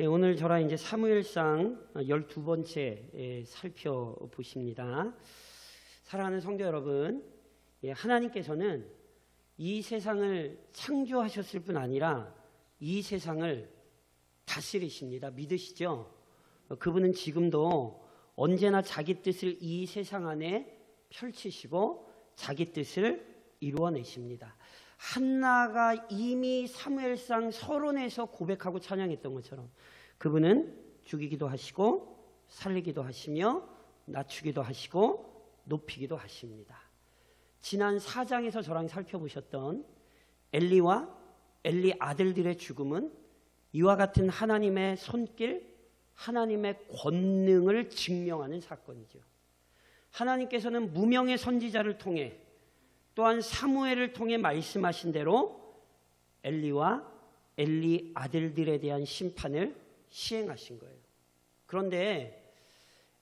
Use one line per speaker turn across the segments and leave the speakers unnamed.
오늘 저랑 이제 사무엘상 12번째 살펴보십니다. 사랑하는 성도 여러분, 하나님께서는 이 세상을 창조하셨을 뿐 아니라 이 세상을 다스리십니다. 믿으시죠? 그분은 지금도 언제나 자기 뜻을 이 세상 안에 펼치시고 자기 뜻을 이루어내십니다. 한나가 이미 사무엘상 서론에서 고백하고 찬양했던 것처럼 그분은 죽이기도 하시고 살리기도 하시며 낮추기도 하시고 높이기도 하십니다. 지난 4장에서 저랑 살펴보셨던 엘리와 엘리 아들들의 죽음은 이와 같은 하나님의 손길, 하나님의 권능을 증명하는 사건이죠. 하나님께서는 무명의 선지자를 통해 또한 사무엘을 통해 말씀하신 대로 엘리와 엘리 아들들에 대한 심판을 시행하신 거예요. 그런데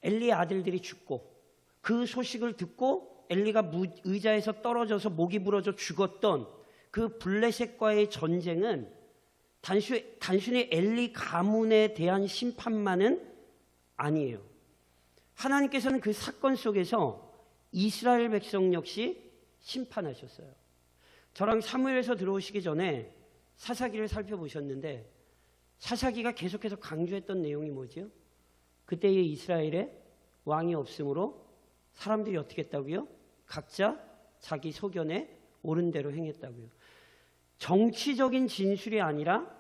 엘리의 아들들이 죽고 그 소식을 듣고 엘리가 의자에서 떨어져서 목이 부러져 죽었던 그 블레셋과의 전쟁은 단순히 엘리 가문에 대한 심판만은 아니에요. 하나님께서는 그 사건 속에서 이스라엘 백성 역시 심판하셨어요. 저랑 사무엘에서 들어오시기 전에 사사기를 살펴보셨는데 사사기가 계속해서 강조했던 내용이 뭐죠? 그때의 이스라엘에 왕이 없으므로 사람들이 어떻게 했다고요? 각자 자기 소견에 옳은 대로 행했다고요. 정치적인 진술이 아니라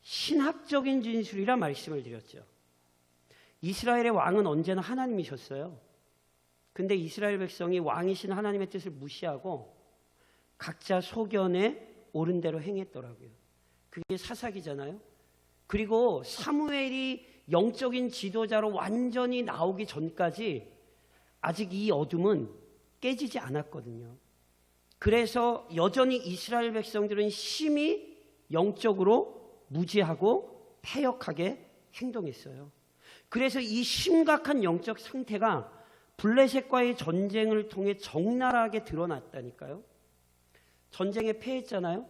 신학적인 진술이라 말씀을 드렸죠. 이스라엘의 왕은 언제나 하나님이셨어요. 근데 이스라엘 백성이 왕이신 하나님의 뜻을 무시하고 각자 소견에 옳은 대로 행했더라고요. 그게 사사기잖아요. 그리고 사무엘이 영적인 지도자로 완전히 나오기 전까지 아직 이 어둠은 깨지지 않았거든요. 그래서 여전히 이스라엘 백성들은 심히 영적으로 무지하고 패역하게 행동했어요. 그래서 이 심각한 영적 상태가 블레셋과의 전쟁을 통해 적나라하게 드러났다니까요. 전쟁에 패했잖아요.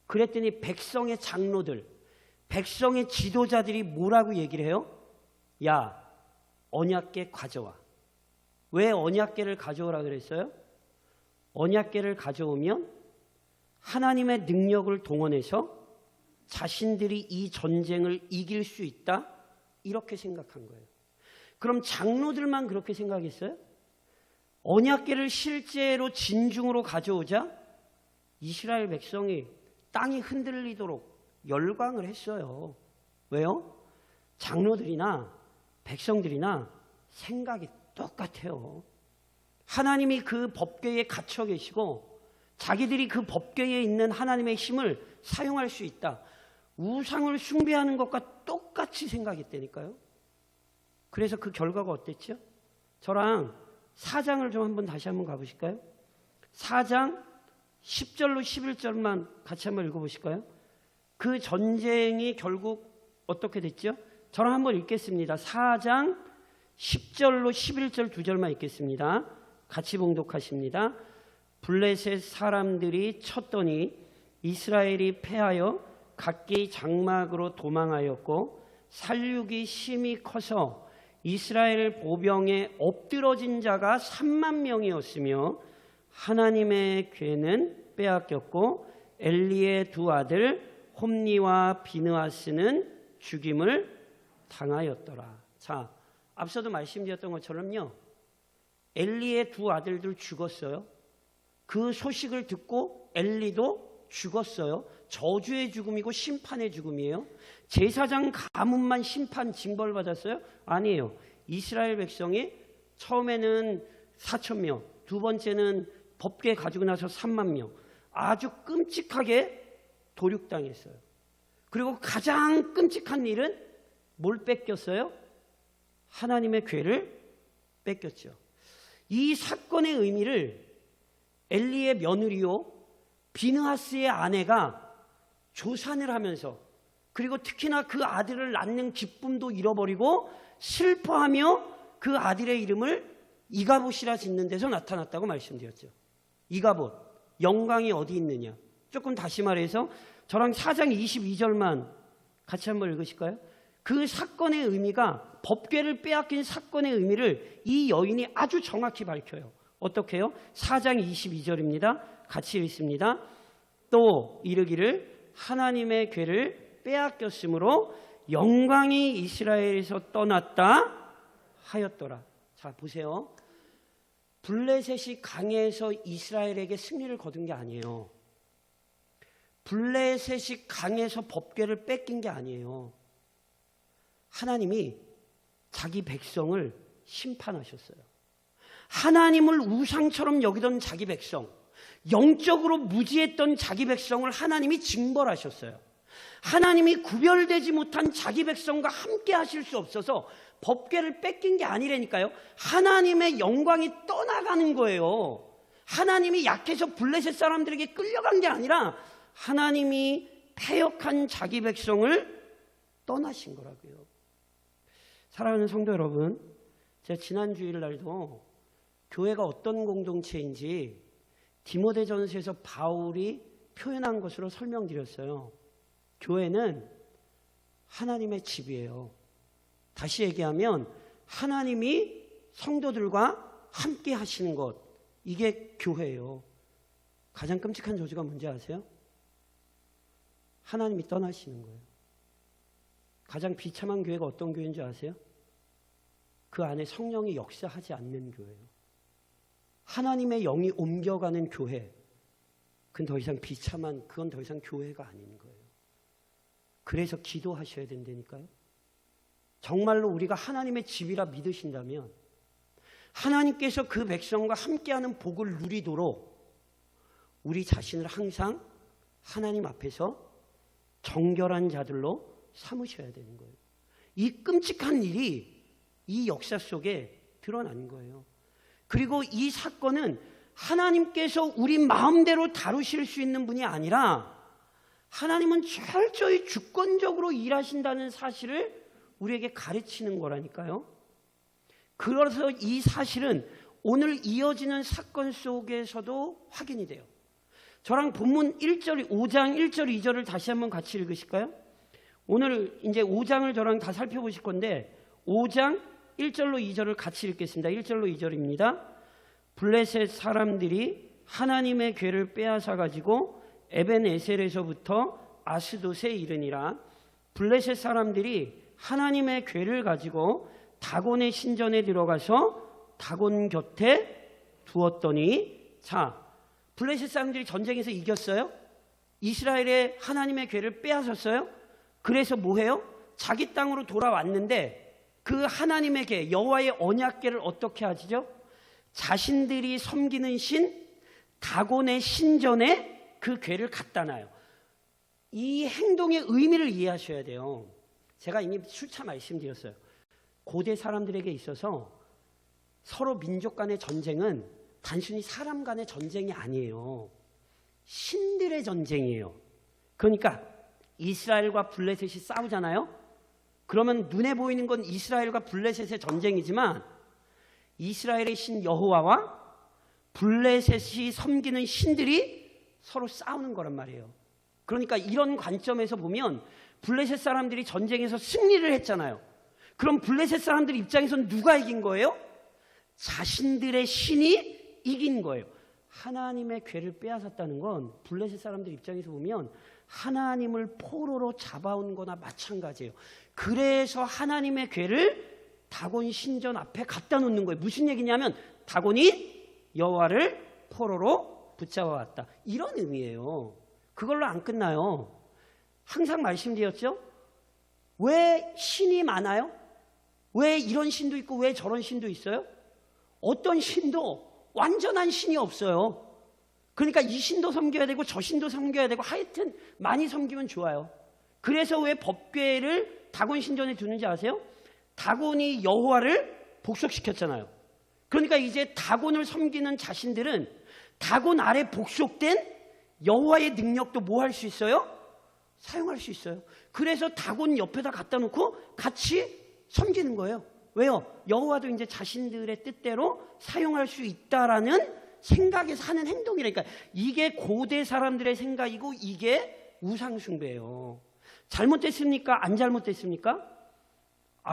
그랬더니 백성의 장로들, 백성의 지도자들이 뭐라고 얘기를 해요? 야, 언약궤 가져와. 왜 언약궤를 가져오라 그랬어요? 언약궤를 가져오면 하나님의 능력을 동원해서 자신들이 이 전쟁을 이길 수 있다, 이렇게 생각한 거예요. 그럼 장로들만 그렇게 생각했어요? 언약궤를 실제로 진중으로 가져오자 이스라엘 백성이 땅이 흔들리도록 열광을 했어요. 왜요? 장로들이나 백성들이나 생각이 똑같아요. 하나님이 그 법궤에 갇혀 계시고 자기들이 그 법궤에 있는 하나님의 힘을 사용할 수 있다. 우상을 숭배하는 것과 똑같이 생각했다니까요. 그래서 그 결과가 어땠죠? 저랑 4장을 좀 한번 다시 한번 가보실까요? 4장 10절로 11절만 같이 한번 읽어보실까요? 그 전쟁이 결국 어떻게 됐죠? 저랑 한번 읽겠습니다. 4장 10절로 11절 두 절만 읽겠습니다. 같이 봉독하십니다. 블레셋 사람들이 쳤더니 이스라엘이 패하여 각기 장막으로 도망하였고 살육이 심히 커서 이스라엘 보병에 엎드러진 자가 3만 명이었으며 하나님의 궤는 빼앗겼고 엘리의 두 아들 홈니와 비느하스는 죽임을 당하였더라. 자, 앞서도 말씀드렸던 것처럼요, 엘리의 두 아들들 죽었어요. 그 소식을 듣고 엘리도 죽었어요. 저주의 죽음이고 심판의 죽음이에요. 제사장 가문만 심판 징벌 받았어요? 아니에요. 이스라엘 백성이 처음에는 4,000명, 두 번째는 법궤 가지고 나서 3만 명, 아주 끔찍하게 도륙당했어요. 그리고 가장 끔찍한 일은 뭘 뺏겼어요? 하나님의 궤를 뺏겼죠. 이 사건의 의미를 엘리의 며느리요 비느하스의 아내가 조산을 하면서, 그리고 특히나 그 아들을 낳는 기쁨도 잃어버리고 슬퍼하며 그 아들의 이름을 이가봇이라 짓는 데서 나타났다고 말씀드렸죠. 이가봇, 영광이 어디 있느냐. 조금 다시 말해서 저랑 4장 22절만 같이 한번 읽으실까요? 그 사건의 의미가, 법궤를 빼앗긴 사건의 의미를 이 여인이 아주 정확히 밝혀요. 어떻게 해요? 4장 22절입니다. 같이 읽습니다. 또 이르기를 하나님의 궤를 빼앗겼으므로 영광이 이스라엘에서 떠났다 하였더라. 자, 보세요. 블레셋이 강해서 이스라엘에게 승리를 거둔 게 아니에요. 블레셋이 강해서 법궤를 뺏긴 게 아니에요. 하나님이 자기 백성을 심판하셨어요. 하나님을 우상처럼 여기던 자기 백성, 영적으로 무지했던 자기 백성을 하나님이 징벌하셨어요. 하나님이 구별되지 못한 자기 백성과 함께 하실 수 없어서 법궤를 뺏긴 게 아니라니까요. 하나님의 영광이 떠나가는 거예요. 하나님이 약해서 블레셋 사람들에게 끌려간 게 아니라 하나님이 패역한 자기 백성을 떠나신 거라고요. 사랑하는 성도 여러분, 제가 지난 주일날도 교회가 어떤 공동체인지 디모데전서에서 바울이 표현한 것으로 설명드렸어요. 교회는 하나님의 집이에요. 다시 얘기하면 하나님이 성도들과 함께 하시는 것, 이게 교회예요. 가장 끔찍한 저주가 뭔지 아세요? 하나님이 떠나시는 거예요. 가장 비참한 교회가 어떤 교회인 줄 아세요? 그 안에 성령이 역사하지 않는 교회예요. 하나님의 영이 옮겨가는 교회, 그건 더 이상 비참한, 그건 더 이상 교회가 아닌 거예요. 그래서 기도하셔야 된다니까요. 정말로 우리가 하나님의 집이라 믿으신다면 하나님께서 그 백성과 함께하는 복을 누리도록 우리 자신을 항상 하나님 앞에서 정결한 자들로 삼으셔야 되는 거예요. 이 끔찍한 일이 이 역사 속에 드러난 거예요. 그리고 이 사건은 하나님께서 우리 마음대로 다루실 수 있는 분이 아니라 하나님은 철저히 주권적으로 일하신다는 사실을 우리에게 가르치는 거라니까요. 그래서 이 사실은 오늘 이어지는 사건 속에서도 확인이 돼요. 저랑 본문 1절, 5장 1절, 2절을 다시 한번 같이 읽으실까요? 오늘 이제 5장을 저랑 다 살펴보실 건데 5장 1절로 2절을 같이 읽겠습니다. 1절로 2절입니다. 블레셋 사람들이 하나님의 궤를 빼앗아 가지고 에벤에셀에서부터 아스돗에 이르니라. 블레셋 사람들이 하나님의 궤를 가지고 다곤의 신전에 들어가서 다곤 곁에 두었더니, 자, 블레셋 사람들이 전쟁에서 이겼어요? 이스라엘의 하나님의 궤를 빼앗았어요? 그래서 뭐해요? 자기 땅으로 돌아왔는데 그 하나님의 궤, 여호와의 언약궤를 어떻게 하시죠? 자신들이 섬기는 신 다곤의 신전에 그 궤를 갖다 놔요. 이 행동의 의미를 이해하셔야 돼요. 제가 이미 수차 말씀드렸어요. 고대 사람들에게 있어서 서로 민족 간의 전쟁은 단순히 사람 간의 전쟁이 아니에요. 신들의 전쟁이에요. 그러니까 이스라엘과 블레셋이 싸우잖아요. 그러면 눈에 보이는 건 이스라엘과 블레셋의 전쟁이지만 이스라엘의 신 여호와와 블레셋이 섬기는 신들이 서로 싸우는 거란 말이에요. 그러니까 이런 관점에서 보면 블레셋 사람들이 전쟁에서 승리를 했잖아요. 그럼 블레셋 사람들 입장에서는 누가 이긴 거예요? 자신들의 신이 이긴 거예요. 하나님의 궤를 빼앗았다는 건 블레셋 사람들 입장에서 보면 하나님을 포로로 잡아온 거나 마찬가지예요. 그래서 하나님의 궤를 다곤 신전 앞에 갖다 놓는 거예요. 무슨 얘기냐면 다곤이 여호와를 포로로 붙잡아왔다, 이런 의미예요. 그걸로 안 끝나요. 항상 말씀드렸죠? 왜 신이 많아요? 왜 이런 신도 있고 왜 저런 신도 있어요? 어떤 신도 완전한 신이 없어요. 그러니까 이 신도 섬겨야 되고 저 신도 섬겨야 되고 하여튼 많이 섬기면 좋아요. 그래서 왜 법궤를 다곤 신전에 두는지 아세요? 다곤이 여호와를 복속시켰잖아요. 그러니까 이제 다곤을 섬기는 자신들은 다곤 아래 복속된 여호와의 능력도 뭐 할 수 있어요? 사용할 수 있어요. 그래서 다곤 옆에다 갖다 놓고 같이 섬기는 거예요. 왜요? 여호와도 이제 자신들의 뜻대로 사용할 수 있다라는 생각에서 하는 행동이라니까. 이게 고대 사람들의 생각이고 이게 우상숭배예요. 잘못됐습니까? 안 잘못됐습니까?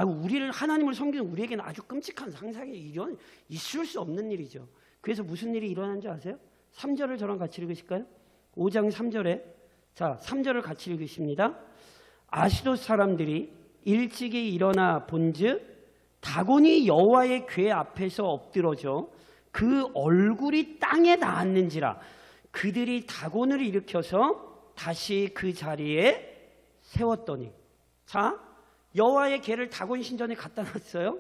우리를 하나님을 섬기는 우리에게는 아주 끔찍한 상상이 이런 있을 수 없는 일이죠. 그래서 무슨 일이 일어난지 아세요? 3절을 저랑 같이 읽으실까요? 5장 3절에 자 3절을 같이 읽으십니다. 아시돗 사람들이 일찍이 일어나 본즉 다곤이 여호와의 궤 앞에서 엎드러져 그 얼굴이 땅에 닿았는지라. 그들이 다곤을 일으켜서 다시 그 자리에 세웠더니 자 여호와의 궤를 다곤 신전에 갖다 놨어요.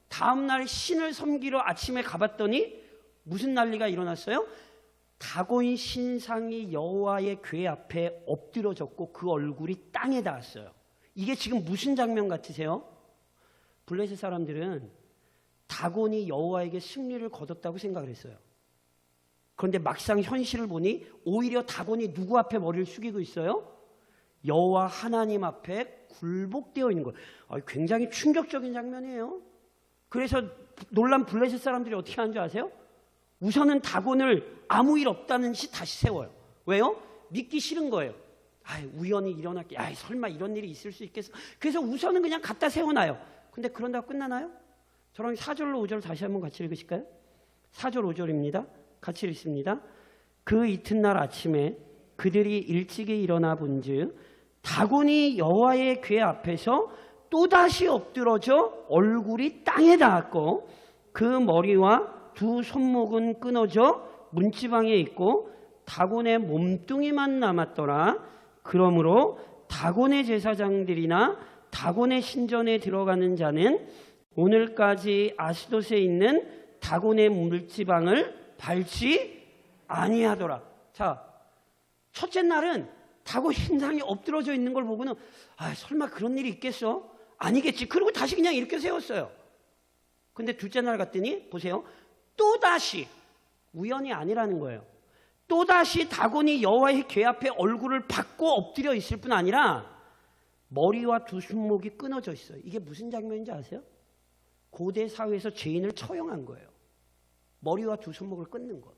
다음날 신을 섬기러 아침에 가봤더니 무슨 난리가 일어났어요? 다곤 신상이 여호와의 궤 앞에 엎드러졌고 그 얼굴이 땅에 닿았어요. 이게 지금 무슨 장면 같으세요? 블레셋 사람들은 다곤이 여호와에게 승리를 거뒀다고 생각을 했어요. 그런데 막상 현실을 보니 오히려 다곤이 누구 앞에 머리를 숙이고 있어요? 여호와 하나님 앞에 굴복되어 있는 거예요. 굉장히 충격적인 장면이에요. 그래서 놀란 블레셋 사람들이 어떻게 하는 줄 아세요? 우선은 다곤을 아무 일 없다는 듯이 다시 세워요. 왜요? 믿기 싫은 거예요. 우연히 일어났게. 설마 이런 일이 있을 수 있겠어. 그래서 우선은 그냥 갖다 세워놔요. 근데 그런다고 끝나나요? 저랑 4절로 5절 다시 한번 같이 읽으실까요? 4절 5절입니다. 같이 읽습니다. 그 이튿날 아침에 그들이 일찍이 일어나 본즉 다곤이 여호와의 궤 앞에서 또다시 엎드러져 얼굴이 땅에 닿았고 그 머리와 두 손목은 끊어져 문지방에 있고 다곤의 몸뚱이만 남았더라. 그러므로 다곤의 제사장들이나 다곤의 신전에 들어가는 자는 오늘까지 아스돗에 있는 다곤의 물지방을 밟지 아니하더라. 자, 첫째 날은 다곤 신상이 엎드러져 있는 걸 보고는 설마 그런 일이 있겠어? 아니겠지. 그리고 다시 그냥 이렇게 세웠어요. 근데 둘째 날 갔더니 보세요. 또다시 우연이 아니라는 거예요. 또다시 다곤이 여호와의 궤 앞에 얼굴을 받고 엎드려 있을 뿐 아니라 머리와 두 손목이 끊어져 있어요. 이게 무슨 장면인지 아세요? 고대 사회에서 죄인을 처형한 거예요. 머리와 두 손목을 끊는 것.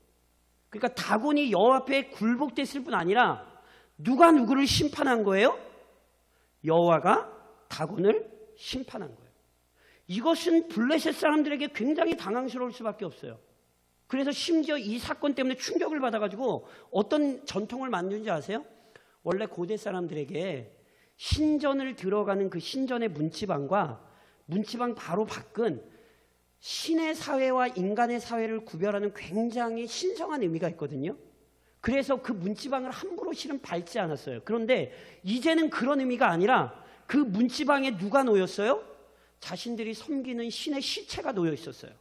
그러니까 다곤이 여호와 앞에 굴복됐을 뿐 아니라 누가 누구를 심판한 거예요? 여호와가 다곤을 심판한 거예요. 이것은 블레셋 사람들에게 굉장히 당황스러울 수밖에 없어요. 그래서 심지어 이 사건 때문에 충격을 받아가지고 어떤 전통을 만드는지 아세요? 원래 고대 사람들에게 신전을 들어가는 그 신전의 문지방과 문지방 바로 밖은 신의 사회와 인간의 사회를 구별하는 굉장히 신성한 의미가 있거든요. 그래서 그 문지방을 함부로 실은 밟지 않았어요. 그런데 이제는 그런 의미가 아니라 그 문지방에 누가 놓였어요? 자신들이 섬기는 신의 시체가 놓여 있었어요.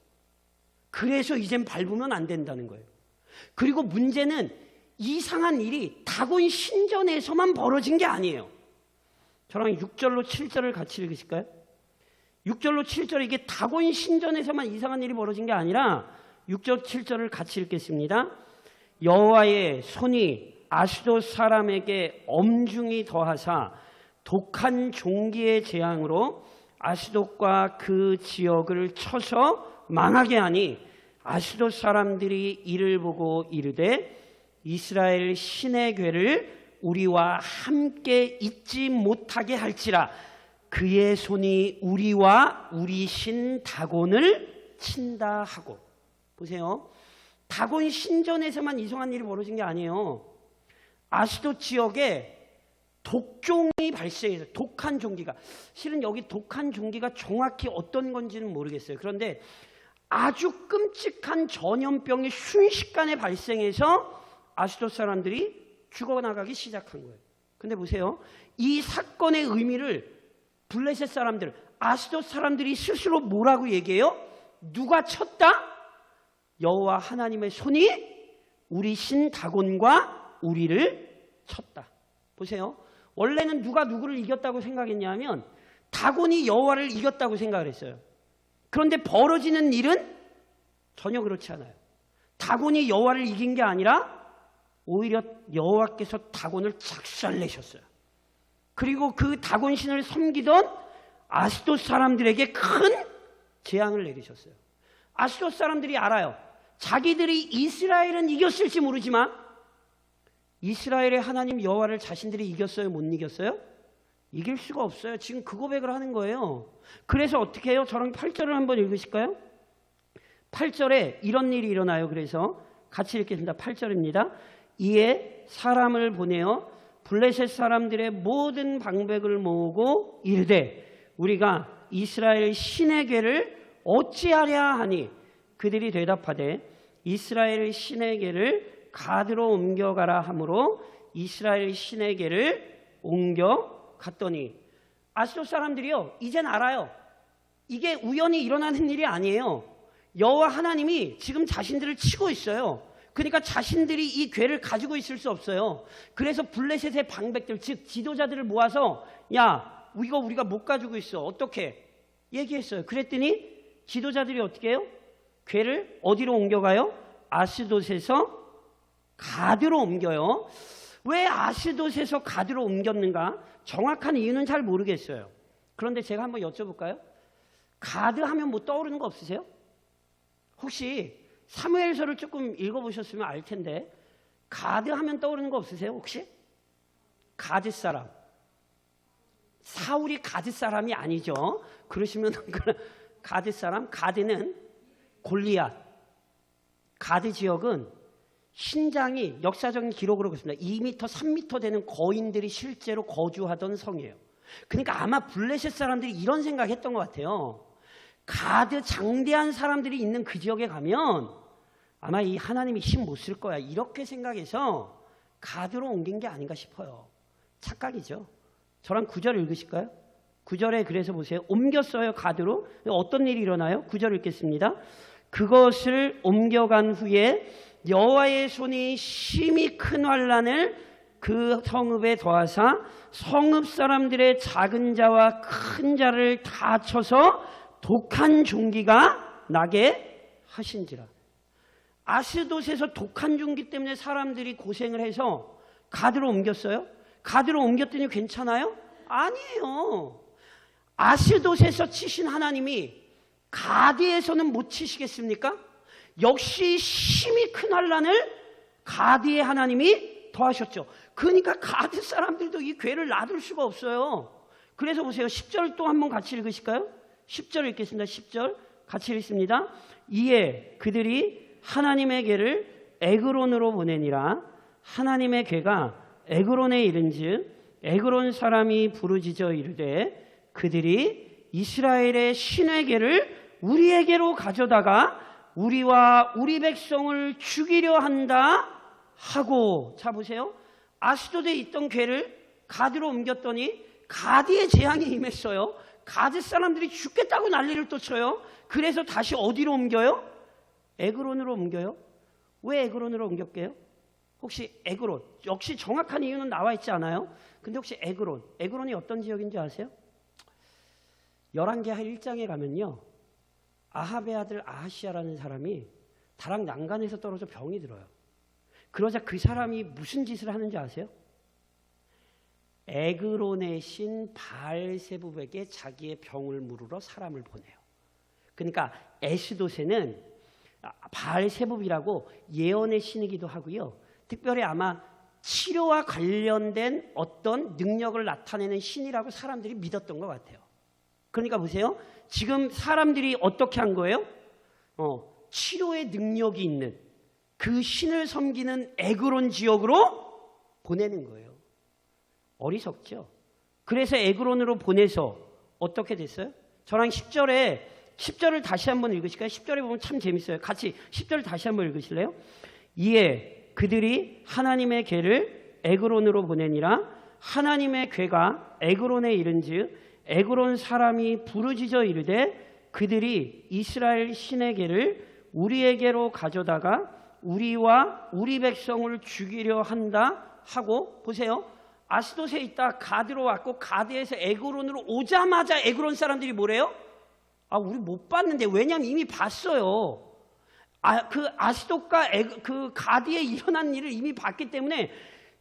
그래서 이젠 밟으면 안 된다는 거예요. 그리고 문제는 이상한 일이 다곤 신전에서만 벌어진 게 아니에요. 저랑 6절로 7절을 같이 읽으실까요? 6절로 7절 이게 다곤 신전에서만 이상한 일이 벌어진 게 아니라 6절 7절을 같이 읽겠습니다. 여호와의 손이 아스돗 사람에게 엄중히 더하사 독한 종기의 재앙으로 아스돗과 그 지역을 쳐서 망하게 하니 아스돗 사람들이 이를 보고 이르되 이스라엘 신의 궤를 우리와 함께 잊지 못하게 할지라. 그의 손이 우리와 우리 신 다곤을 친다 하고. 보세요. 다곤 신전에서만 이상한 일이 벌어진 게 아니에요. 아스돗 지역에 독종이 발생해서 독한 종기가, 실은 여기 독한 종기가 정확히 어떤 건지는 모르겠어요. 그런데 아주 끔찍한 전염병이 순식간에 발생해서 아스돗 사람들이 죽어나가기 시작한 거예요. 근데 보세요. 이 사건의 의미를 블레셋 사람들, 아스돗 사람들이 스스로 뭐라고 얘기해요? 누가 쳤다? 여호와 하나님의 손이 우리 신 다곤과 우리를 쳤다. 보세요. 원래는 누가 누구를 이겼다고 생각했냐면 다곤이 여호와를 이겼다고 생각을 했어요. 그런데 벌어지는 일은 전혀 그렇지 않아요. 다곤이 여호와를 이긴 게 아니라 오히려 여호와께서 다곤을 작살내셨어요. 그리고 그 다곤 신을 섬기던 아스돗 사람들에게 큰 재앙을 내리셨어요. 아스돗 사람들이 알아요. 자기들이 이스라엘은 이겼을지 모르지만 이스라엘의 하나님 여호와를 자신들이 이겼어요? 못 이겼어요? 이길 수가 없어요. 지금 그 고백을 하는 거예요. 그래서 어떻게 해요? 저랑 8절을 한번 읽으실까요? 8절에 이런 일이 일어나요. 그래서 같이 읽겠습니다. 8절입니다. 이에 사람을 보내어 블레셋 사람들의 모든 방백을 모으고 이르되 우리가 이스라엘 신의 궤를 어찌하랴 하니 그들이 대답하되 이스라엘 신의 궤를 가드로 옮겨가라 하므로 이스라엘 신의 궤를 옮겨갔더니 아스돗 사람들이요 이젠 알아요. 이게 우연히 일어나는 일이 아니에요. 여호와 하나님이 지금 자신들을 치고 있어요. 그러니까 자신들이 이 궤를 가지고 있을 수 없어요. 그래서 블레셋의 방백들 즉 지도자들을 모아서 야 이거 우리가 못 가지고 있어 어떻게 얘기했어요. 그랬더니 지도자들이 어떻게 해요? 궤를 어디로 옮겨가요? 아스돗에서 가드로 옮겨요. 왜 아스돗에서 가드로 옮겼는가? 정확한 이유는 잘 모르겠어요. 그런데 제가 한번 여쭤볼까요? 가드 하면 뭐 떠오르는 거 없으세요? 혹시 사무엘서를 조금 읽어보셨으면 알 텐데 가드 하면 떠오르는 거 없으세요? 혹시? 가드 사람. 사울이 가드 사람이 아니죠. 그러시면 가드 사람, 가드는 골리앗. 가드 지역은 신장이 역사적인 기록으로 그렇습니다. 2m, 3m 되는 거인들이 실제로 거주하던 성이에요. 그러니까 아마 블레셋 사람들이 이런 생각했던 것 같아요. 가드 장대한 사람들이 있는 그 지역에 가면 아마 이 하나님이 힘 못 쓸 거야. 이렇게 생각해서 가드로 옮긴 게 아닌가 싶어요. 착각이죠. 저랑 9절 읽으실까요? 9절에 그래서 보세요. 옮겼어요. 가드로. 어떤 일이 일어나요? 9절 읽겠습니다. 그것을 옮겨간 후에 여호와의 손이 심히 큰 환난을 그 성읍에 더하사 성읍 사람들의 작은 자와 큰 자를 다 쳐서 독한 종기가 나게 하신지라. 아스돗에서 독한 종기 때문에 사람들이 고생을 해서 가드로 옮겼어요? 가드로 옮겼더니 괜찮아요? 아니에요. 아스돗에서 치신 하나님이 가드에서는 못 치시겠습니까? 역시 심히 큰 환난을 가드의 하나님이 더하셨죠. 그러니까 가드 사람들도 이 궤를 놔둘 수가 없어요. 그래서 보세요. 10절 또 한번 같이 읽으실까요? 10절 읽겠습니다. 10절 같이 읽습니다. 이에 그들이 하나님의 궤를 에그론으로 보내니라. 하나님의 궤가 에그론에 이른즉 에그론 사람이 부르짖어 이르되 그들이 이스라엘의 신의 궤를 우리에게로 가져다가 우리와 우리 백성을 죽이려 한다 하고. 자 보세요. 아스돗에 있던 궤를 가드로 옮겼더니 가드의 재앙이 임했어요. 가드 사람들이 죽겠다고 난리를 또 쳐요. 그래서 다시 어디로 옮겨요? 에그론으로 옮겨요. 왜 에그론으로 옮겼게요? 혹시 에그론, 역시 정확한 이유는 나와 있지 않아요? 근데 혹시 에그론이 어떤 지역인지 아세요? 열왕기하 1장에 가면요, 아합의 아들 아하시아라는 사람이 다락 난간에서 떨어져 병이 들어요. 그러자 그 사람이 무슨 짓을 하는지 아세요? 에그론의 신 바알세붑에게 자기의 병을 물으러 사람을 보내요. 그러니까 에스돗에는 바알세붑이라고 예언의 신이기도 하고요, 특별히 아마 치료와 관련된 어떤 능력을 나타내는 신이라고 사람들이 믿었던 것 같아요. 그러니까 보세요. 지금 사람들이 어떻게 한 거예요? 치료의 능력이 있는 그 신을 섬기는 에그론 지역으로 보내는 거예요. 어리석죠. 그래서 에그론으로 보내서 어떻게 됐어요? 저랑 10절을 다시 한번 읽으실까요? 10절에 보면 참 재밌어요. 같이 10절 다시 한번 읽으실래요? 이에 그들이 하나님의 궤를 에그론으로 보내니라. 하나님의 궤가 에그론에 이른즉 에그론 사람이 부르짖어 이르되 그들이 이스라엘 신의 궤를 우리에게로 가져다가 우리와 우리 백성을 죽이려 한다 하고. 보세요. 아스돗에 있다 가드로 왔고 가드에서 에그론으로 오자마자 에그론 사람들이 뭐래요? 우리 못 봤는데. 왜냐하면 이미 봤어요. 그 아스돗과 그 가드에 일어난 일을 이미 봤기 때문에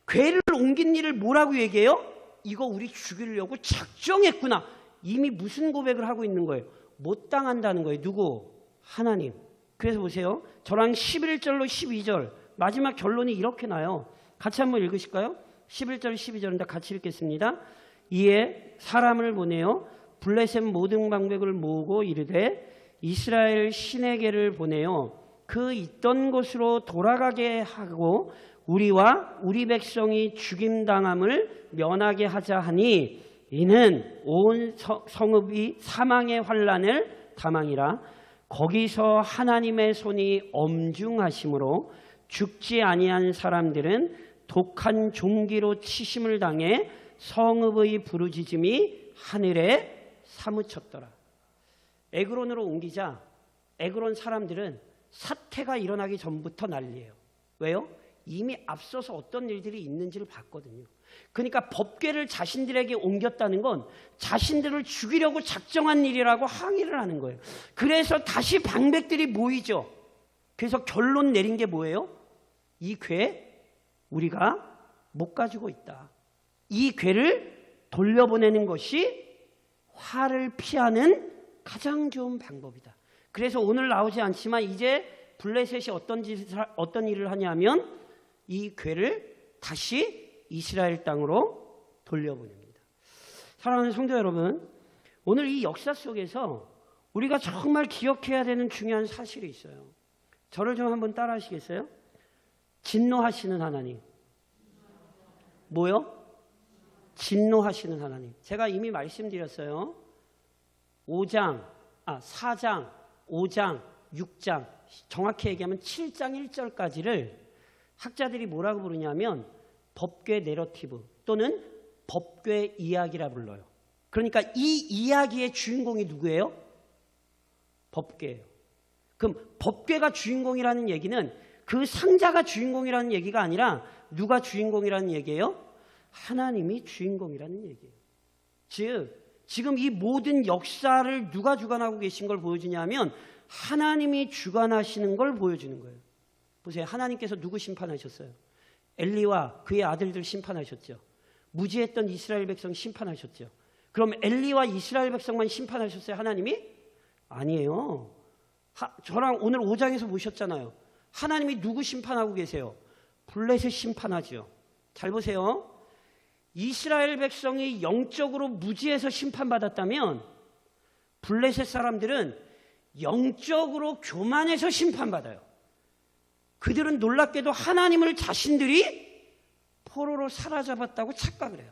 궤를 옮긴 일을 뭐라고 얘기해요? 이거 우리 죽이려고 작정했구나. 이미 무슨 고백을 하고 있는 거예요? 못 당한다는 거예요. 누구? 하나님. 그래서 보세요. 저랑 11절로 12절 마지막 결론이 이렇게 나요. 같이 한번 읽으실까요? 11절 12절인데 같이 읽겠습니다. 이에 사람을 보내어 블레셋 모든 방백을 모으고 이르되 이스라엘 신에게를 보내어 그 있던 곳으로 돌아가게 하고 우리와 우리 백성이 죽임당함을 면하게 하자 하니 이는 온 성읍이 사망의 환난을 당하니라. 거기서 하나님의 손이 엄중하심으로 죽지 아니한 사람들은 독한 종기로 치심을 당해 성읍의 부르짖음이 하늘에 사무쳤더라. 에그론으로 옮기자 에그론 사람들은 사태가 일어나기 전부터 난리예요. 왜요? 이미 앞서서 어떤 일들이 있는지를 봤거든요. 그러니까 법궤를 자신들에게 옮겼다는 건 자신들을 죽이려고 작정한 일이라고 항의를 하는 거예요. 그래서 다시 방백들이 모이죠. 그래서 결론 내린 게 뭐예요? 이 궤 우리가 못 가지고 있다. 이 궤를 돌려보내는 것이 화를 피하는 가장 좋은 방법이다. 그래서 오늘 나오지 않지만 이제 블레셋이 어떤 일을 하냐면 이 궤를 다시 이스라엘 땅으로 돌려보냅니다. 사랑하는 성도 여러분, 오늘 이 역사 속에서 우리가 정말 기억해야 되는 중요한 사실이 있어요. 저를 좀 한번 따라 하시겠어요? 진노하시는 하나님. 뭐요? 진노하시는 하나님. 제가 이미 말씀드렸어요. 4장, 5장, 6장, 정확히 얘기하면 7장 1절까지를 학자들이 뭐라고 부르냐면 법궤 내러티브 또는 법궤 이야기라 불러요. 그러니까 이 이야기의 주인공이 누구예요? 법궤예요. 그럼 법궤가 주인공이라는 얘기는 그 상자가 주인공이라는 얘기가 아니라 누가 주인공이라는 얘기예요? 하나님이 주인공이라는 얘기예요. 즉 지금 이 모든 역사를 누가 주관하고 계신 걸 보여주냐면 하나님이 주관하시는 걸 보여주는 거예요. 보세요. 하나님께서 누구 심판하셨어요? 엘리와 그의 아들들 심판하셨죠. 무지했던 이스라엘 백성 심판하셨죠. 그럼 엘리와 이스라엘 백성만 심판하셨어요? 하나님이? 아니에요. 저랑 오늘 5장에서 보셨잖아요. 하나님이 누구 심판하고 계세요? 블레셋 심판하죠. 잘 보세요. 이스라엘 백성이 영적으로 무지해서 심판받았다면 블레셋 사람들은 영적으로 교만해서 심판받아요. 그들은 놀랍게도 하나님을 자신들이 포로로 사로잡았다고 착각을 해요.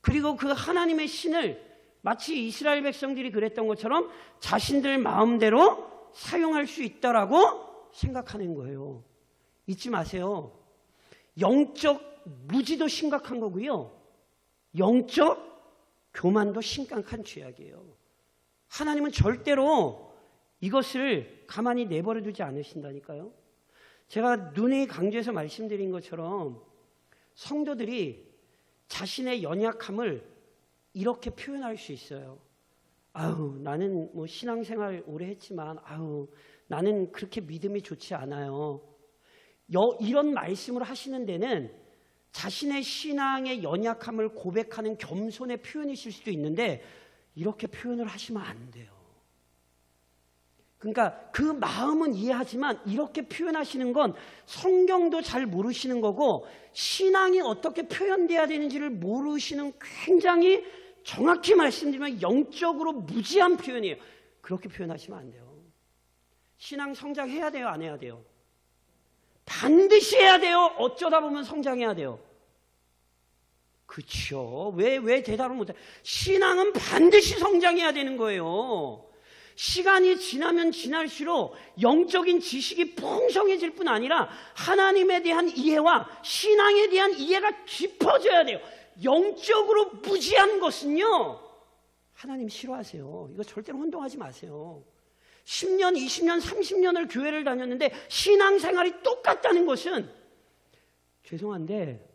그리고 그 하나님의 신을 마치 이스라엘 백성들이 그랬던 것처럼 자신들 마음대로 사용할 수 있다라고 생각하는 거예요. 잊지 마세요. 영적 무지도 심각한 거고요. 영적 교만도 심각한 죄악이에요. 하나님은 절대로 이것을 가만히 내버려 두지 않으신다니까요. 제가 눈이 강조해서 말씀드린 것처럼 성도들이 자신의 연약함을 이렇게 표현할 수 있어요. 아우, 나는 뭐 신앙생활 오래 했지만 아우, 나는 그렇게 믿음이 좋지 않아요. 이런 말씀을 하시는 데는 자신의 신앙의 연약함을 고백하는 겸손의 표현이실 수도 있는데 이렇게 표현을 하시면 안 돼요. 그러니까 그 마음은 이해하지만 이렇게 표현하시는 건 성경도 잘 모르시는 거고 신앙이 어떻게 표현돼야 되는지를 모르시는 굉장히 정확히 말씀드리면 영적으로 무지한 표현이에요. 그렇게 표현하시면 안 돼요. 신앙 성장해야 돼요? 안 해야 돼요? 반드시 해야 돼요? 어쩌다 보면 성장해야 돼요? 그렇죠. 왜 대답을 못해요? 신앙은 반드시 성장해야 되는 거예요. 시간이 지나면 지날수록 영적인 지식이 풍성해질 뿐 아니라 하나님에 대한 이해와 신앙에 대한 이해가 깊어져야 돼요. 영적으로 무지한 것은요, 하나님 싫어하세요. 이거 절대로 혼동하지 마세요. 10년, 20년, 30년을 교회를 다녔는데 신앙생활이 똑같다는 것은 죄송한데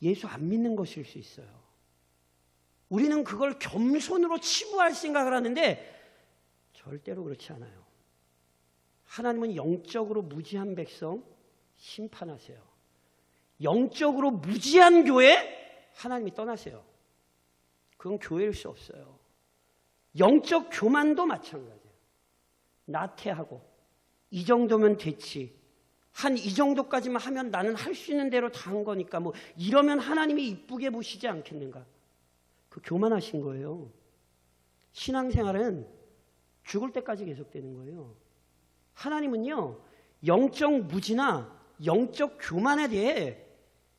예수 안 믿는 것일 수 있어요. 우리는 그걸 겸손으로 치부할 생각을 하는데 절대로 그렇지 않아요. 하나님은 영적으로 무지한 백성 심판하세요. 영적으로 무지한 교회 하나님이 떠나세요. 그건 교회일 수 없어요. 영적 교만도 마찬가지예요. 나태하고 이 정도면 됐지. 한 이 정도까지만 하면 나는 할 수 있는 대로 다 한 거니까 뭐 이러면 하나님이 이쁘게 보시지 않겠는가? 그 교만하신 거예요. 신앙생활은 죽을 때까지 계속되는 거예요. 하나님은요, 영적 무지나 영적 교만에 대해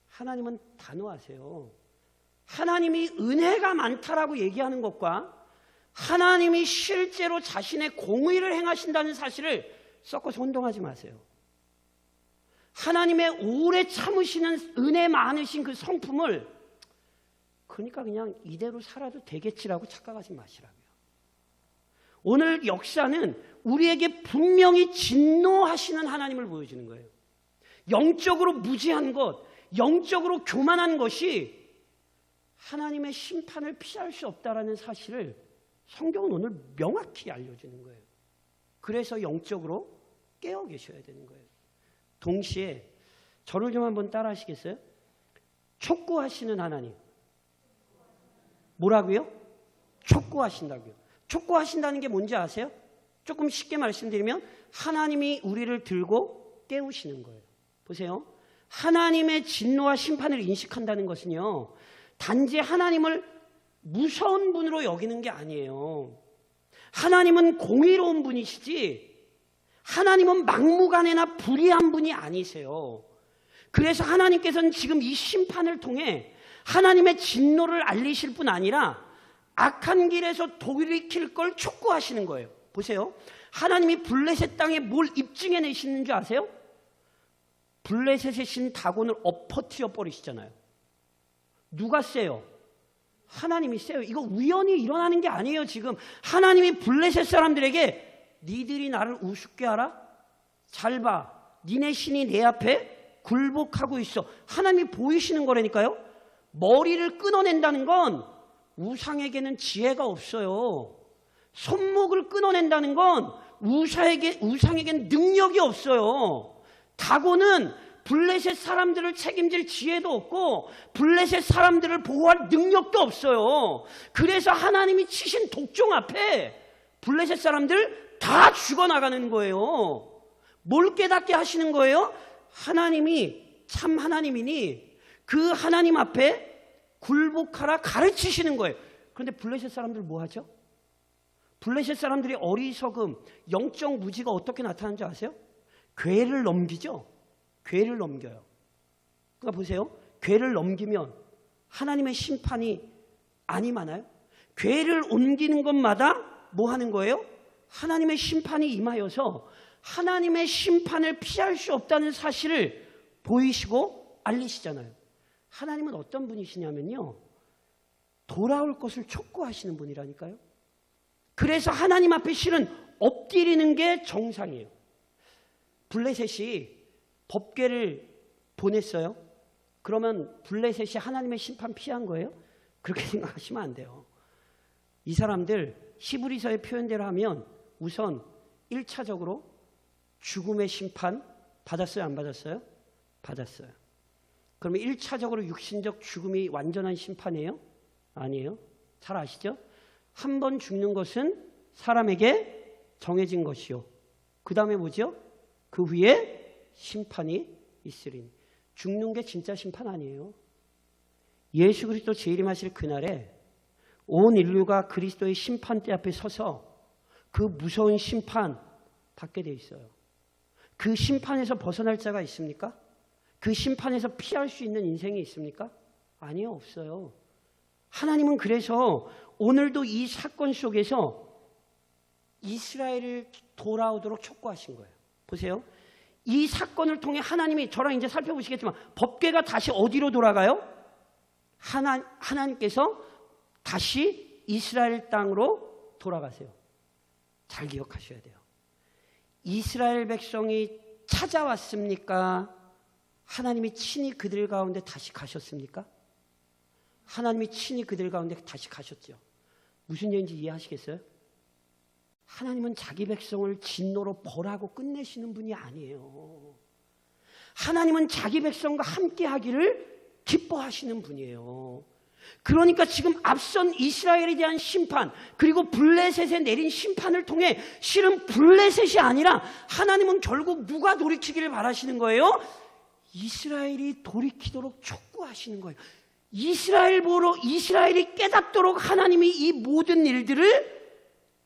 하나님은 단호하세요. 하나님이 은혜가 많다라고 얘기하는 것과 하나님이 실제로 자신의 공의를 행하신다는 사실을 섞어서 혼동하지 마세요. 하나님의 오래 참으시는 은혜 많으신 그 성품을 그러니까 그냥 이대로 살아도 되겠지라고 착각하지 마시라고요. 오늘 역사는 우리에게 분명히 진노하시는 하나님을 보여주는 거예요. 영적으로 무지한 것, 영적으로 교만한 것이 하나님의 심판을 피할 수 없다라는 사실을 성경은 오늘 명확히 알려주는 거예요. 그래서 영적으로 깨어 계셔야 되는 거예요. 동시에 저를 좀 한번 따라 하시겠어요? 촉구하시는 하나님. 뭐라고요? 촉구하신다고요. 촉구하신다는 게 뭔지 아세요? 조금 쉽게 말씀드리면 하나님이 우리를 들고 깨우시는 거예요. 보세요. 하나님의 진노와 심판을 인식한다는 것은요, 단지 하나님을 무서운 분으로 여기는 게 아니에요. 하나님은 공의로운 분이시지 하나님은 막무가내나 불의한 분이 아니세요. 그래서 하나님께서는 지금 이 심판을 통해 하나님의 진노를 알리실 뿐 아니라 악한 길에서 돌이킬 걸 촉구하시는 거예요. 보세요. 하나님이 블레셋 땅에 뭘 입증해 내시는 줄 아세요? 블레셋의 신 다곤을 엎어뜨려 버리시잖아요. 누가 세요? 하나님이 세요. 이거 우연히 일어나는 게 아니에요. 지금 하나님이 블레셋 사람들에게 니들이 나를 우습게 하라? 잘 봐. 니네 신이 내 앞에 굴복하고 있어. 하나님이 보이시는 거라니까요. 머리를 끊어낸다는 건 우상에게는 지혜가 없어요. 손목을 끊어낸다는 건 우상에게는 능력이 없어요. 다곤은 블레셋 사람들을 책임질 지혜도 없고 블레셋 사람들을 보호할 능력도 없어요. 그래서 하나님이 치신 독종 앞에 블레셋 사람들 다 죽어나가는 거예요. 뭘 깨닫게 하시는 거예요? 하나님이 참 하나님이니 그 하나님 앞에 굴복하라 가르치시는 거예요. 그런데 블레셋 사람들 뭐 하죠? 블레셋 사람들이 어리석음, 영적 무지가 어떻게 나타나는지 아세요? 궤를 넘기죠. 궤를 넘겨요. 그러니까 보세요. 궤를 넘기면 하나님의 심판이 안이 많아요? 궤를 옮기는 것마다 뭐 하는 거예요? 하나님의 심판이 임하여서 하나님의 심판을 피할 수 없다는 사실을 보이시고 알리시잖아요. 하나님은 어떤 분이시냐면요, 돌아올 것을 촉구하시는 분이라니까요. 그래서 하나님 앞에 실은 엎드리는 게 정상이에요. 블레셋이 법궤를 보냈어요. 그러면 블레셋이 하나님의 심판 피한 거예요? 그렇게 생각하시면 안 돼요. 이 사람들 히브리서의 표현대로 하면 우선 1차적으로 죽음의 심판 받았어요? 안 받았어요? 받았어요. 그러면 1차적으로 육신적 죽음이 완전한 심판이에요? 아니에요. 잘 아시죠? 한 번 죽는 것은 사람에게 정해진 것이요. 그 다음에 뭐죠? 그 후에 심판이 있으리니. 죽는 게 진짜 심판 아니에요. 예수 그리스도 재림하실 그날에 온 인류가 그리스도의 심판대 앞에 서서 그 무서운 심판 받게 돼 있어요. 그 심판에서 벗어날 자가 있습니까? 그 심판에서 피할 수 있는 인생이 있습니까? 아니요, 없어요. 하나님은 그래서 오늘도 이 사건 속에서 이스라엘을 돌아오도록 촉구하신 거예요. 보세요. 이 사건을 통해 하나님이, 저랑 이제 살펴보시겠지만 법궤가 다시 어디로 돌아가요? 하나님께서 다시 이스라엘 땅으로 돌아가세요. 잘 기억하셔야 돼요. 이스라엘 백성이 찾아왔습니까? 하나님이 친히 그들 가운데 다시 가셨습니까? 하나님이 친히 그들 가운데 다시 가셨죠. 무슨 얘기인지 이해하시겠어요? 하나님은 자기 백성을 진노로 벌하고 끝내시는 분이 아니에요. 하나님은 자기 백성과 함께 하기를 기뻐하시는 분이에요. 그러니까 지금 앞선 이스라엘에 대한 심판, 그리고 블레셋에 내린 심판을 통해 실은 블레셋이 아니라 하나님은 결국 누가 돌이키기를 바라시는 거예요? 이스라엘이 돌이키도록 촉구하시는 거예요. 이스라엘이 깨닫도록 하나님이 이 모든 일들을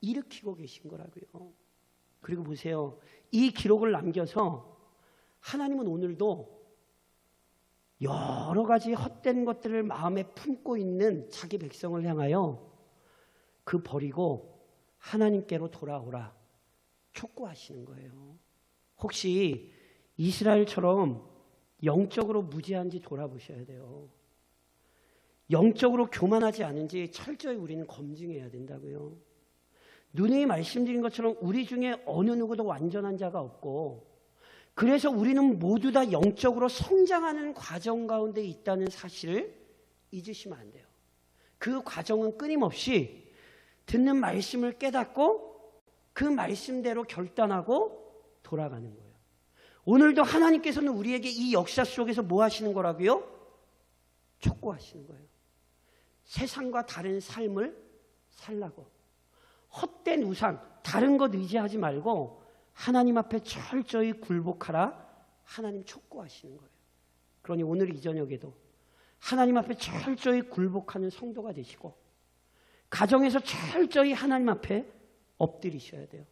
일으키고 계신 거라고요. 그리고 보세요. 이 기록을 남겨서 하나님은 오늘도 여러 가지 헛된 것들을 마음에 품고 있는 자기 백성을 향하여 그 버리고 하나님께로 돌아오라 촉구하시는 거예요. 혹시 이스라엘처럼 영적으로 무지한지 돌아보셔야 돼요. 영적으로 교만하지 않은지 철저히 우리는 검증해야 된다고요. 누누이 말씀드린 것처럼 우리 중에 어느 누구도 완전한 자가 없고, 그래서 우리는 모두 다 영적으로 성장하는 과정 가운데 있다는 사실을 잊으시면 안 돼요. 그 과정은 끊임없이 듣는 말씀을 깨닫고 그 말씀대로 결단하고 돌아가는 거예요. 오늘도 하나님께서는 우리에게 이 역사 속에서 뭐 하시는 거라고요? 촉구하시는 거예요. 세상과 다른 삶을 살라고. 헛된 우상, 다른 것 의지하지 말고 하나님 앞에 철저히 굴복하라. 하나님 촉구하시는 거예요. 그러니 오늘 이 저녁에도 하나님 앞에 철저히 굴복하는 성도가 되시고, 가정에서 철저히 하나님 앞에 엎드리셔야 돼요.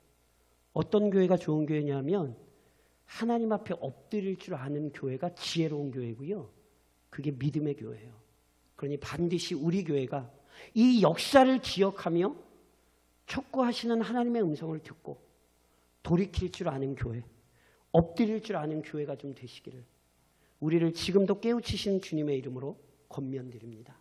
어떤 교회가 좋은 교회냐면 하나님 앞에 엎드릴 줄 아는 교회가 지혜로운 교회고요. 그게 믿음의 교회예요. 그러니 반드시 우리 교회가 이 역사를 기억하며 촉구하시는 하나님의 음성을 듣고 돌이킬 줄 아는 교회, 엎드릴 줄 아는 교회가 좀 되시기를 우리를 지금도 깨우치신 주님의 이름으로 권면드립니다.